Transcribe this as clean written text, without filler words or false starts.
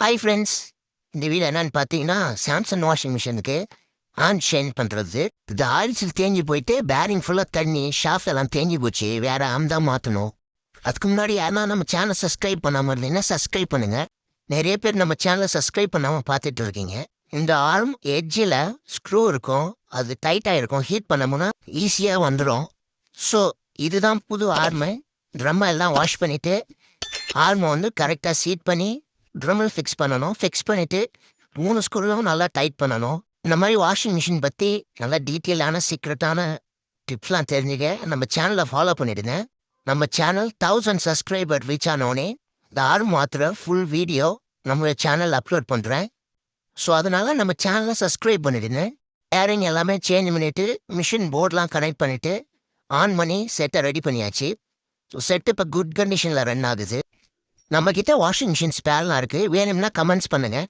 Hi friends. இந்த video என்னன்னு பார்த்தீங்கன்னா, சாம்சங் வாஷிங் மிஷினுக்கு ஆன் ஷைன் பண்ணுறது. இது ஆயில்ஸில் தேஞ்சு போயிட்டு பேரிங் ஃபுல்லாக தண்ணி ஷாஃப்ட் எல்லாம் தேஞ்சு போச்சு. வேறு ஆம் தான் மாற்றணும். அதுக்கு முன்னாடி யாருன்னா நம்ம சேனலை சப்ஸ்கிரைப் பண்ணாமல் இருந்தீங்கன்னா சப்ஸ்கிரைப் பண்ணுங்கள். நிறைய பேர் நம்ம சேனலை சப்ஸ்கிரைப் பண்ணாமல் பார்த்துட்டு இருக்கீங்க. இந்த ஆர்ம் எட்ஜில் ஸ்க்ரூ இருக்கும், அது டைட்டாக இருக்கும். ஹீட் பண்ணோம்னா ஈஸியாக வந்துடும். ஸோ இதுதான் புது ஆர்மு. ட்ரம்மை எல்லாம் வாஷ் பண்ணிவிட்டு ஆர்மை வந்து கரெக்டாக சீட் பண்ணி ட்ரம்மில் ஃபிக்ஸ் பண்ணணும். ஃபிக்ஸ் பண்ணிவிட்டு 3 ஸ்க்ரூவும் நல்லா டைட் பண்ணணும். இந்த மாதிரி வாஷிங் மிஷின் பற்றி நல்லா டீட்டெயிலான சீக்ரெட்டான டிப்ஸ்லாம் தெரிஞ்சுக்க நம்ம சேனலை ஃபாலோ பண்ணிடுங்க. நம்ம சேனல் 1000 சப்ஸ்கிரைபர் ரீச் ஆனோடனே இந்த ஆர்ம் மாத்திர ஃபுல் வீடியோ நம்ம சேனல் அப்லோட் பண்ணுறேன். ஸோ அதனால் நம்ம சேனலை சப்ஸ்கிரைப் பண்ணிடுங்க. ஏரிங் எல்லாமே சேஞ்ச் பண்ணிவிட்டு மிஷின் போர்டெலாம் கனெக்ட் பண்ணிவிட்டு ஆன் பண்ணி செட்டை ரெடி பண்ணியாச்சு. ஸோ செட்டு இப்போ குட் கண்டிஷனில் ரன் ஆகுது. நம்மக்கிட்ட வாஷிங் மிஷின் ஸ்பேர்லாம் இருக்குது. வேணும்னா கமெண்ட்ஸ் பண்ணுங்கள்.